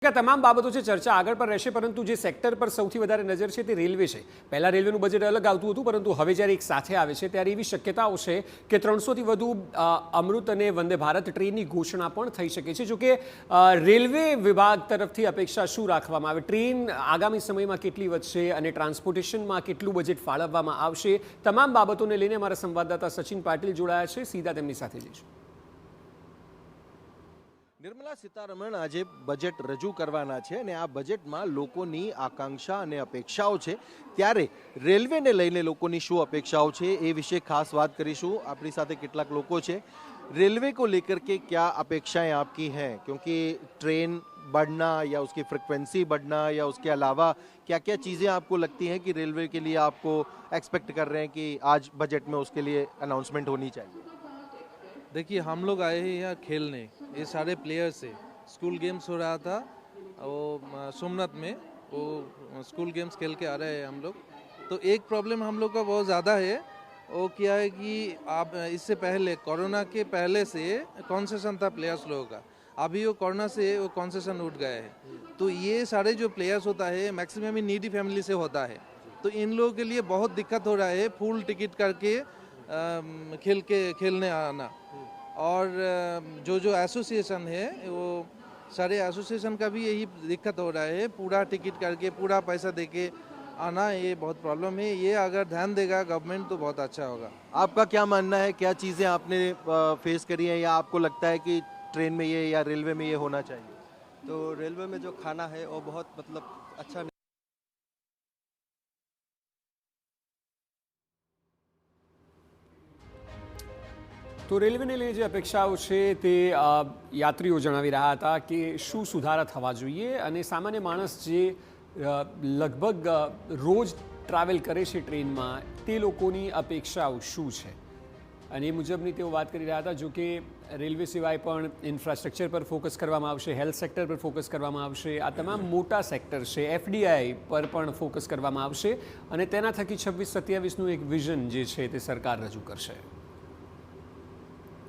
કે તમામ બાબતો છે ચર્ચા આગળ પણ રહેશે, પરંતુ જે સેક્ટર પર સૌથી વધારે નજર છે તે રેલવે છે. પહેલા રેલવેનું બજેટ અલગ આવતું હતું, પરંતુ હવે જ્યારે એક સાથે આવે છે ત્યારે એવી શક્યતાઓ છે કે 300થી વધુ અમૃત અને વંદે ભારત ટ્રેનની ઘોષણા પણ થઈ શકે છે. જોકે રેલવે વિભાગ તરફથી અપેક્ષા શું રાખવામાં આવે, ટ્રેન આગામી સમયમાં કેટલી વધશે અને ટ્રાન્સપોર્ટેશનમાં કેટલું બજેટ ફાળવવામાં આવશે, તમામ બાબતોને લઈને અમારા સંવાદદાતા સચિન પાટીલ જોડાયા છે. સીધા તેમની સાથે જઈશું. નિર્મલા સીતારમણ આજે બજેટ રજૂ કરવાના છે અને આ બજેટમાં લોકોની આકાંક્ષા અને અપેક્ષાઓ છે, ત્યારે રેલવેને લઈને લોકોની શું અપેક્ષાઓ છે એ વિશે ખાસ વાત કરીશું. આપણી સાથે કેટલાક લોકો છે. रेलवे को लेकर के क्या अपेक्षाएं आपकी हैं, क्योंकि ट्रेन बढ़ना या उसकी फ्रिक्वेंसी बढ़ना या उसके अलावा क्या क्या चीज़ें आपको लगती हैं कि रेलवे के लिए आपको एक्सपेक्ट कर रहे हैं कि आज बजट में उसके लिए अनाउंसमेंट होनी चाहिए? देखिए, हम लोग आए हैं यहाँ खेलने, ये सारे प्लेयर्स से स्कूल गेम्स हो रहा था वो सोमनाथ में, वो स्कूल गेम्स खेल के आ रहे हैं हम लोग. तो एक प्रॉब्लम हम लोग का बहुत ज़्यादा है, वो क्या है कि आप इससे पहले कोरोना के पहले से कॉन्सेशन था प्लेयर्स लोगों का, अभी वो कोरोना से वो कॉन्सेशन उठ गए हैं. तो ये सारे जो प्लेयर्स होता है मैक्सिमम ही नीडी फैमिली से होता है, तो इन लोगों के लिए बहुत दिक्कत हो रहा है फुल टिकट करके खेलने आना. और जो एसोसिएशन है वो सारे एसोसिएशन का भी यही दिक्कत हो रहा है, पूरा टिकट करके पूरा पैसा देके आना, ये बहुत प्रॉब्लम है. ये अगर ध्यान देगा गवर्नमेंट तो बहुत अच्छा होगा. आपका क्या मानना है, क्या चीज़ें आपने फेस करी हैं या आपको लगता है कि ट्रेन में ये या रेलवे में ये होना चाहिए? तो रेलवे में जो खाना है वो बहुत अच्छा તો રેલવેને લઈને જે અપેક્ષાઓ છે તે યાત્રીઓ જણાવી રહ્યા હતા કે શું સુધારા થવા જોઈએ અને સામાન્ય માણસ જે લગભગ રોજ ટ્રાવેલ કરે છે ટ્રેનમાં તે લોકોની અપેક્ષાઓ શું છે અને એ મુજબની તેઓ વાત કરી રહ્યા હતા. જો કે રેલવે સિવાય પણ ઇન્ફ્રાસ્ટ્રક્ચર પર ફોકસ કરવામાં આવશે, હેલ્થ સેક્ટર પર ફોકસ કરવામાં આવશે, આ તમામ મોટા સેક્ટર છે, એફડીઆઈ પર પણ ફોકસ કરવામાં આવશે અને તેના થકી 26-27નું એક વિઝન જે છે તે સરકાર રજૂ કરશે.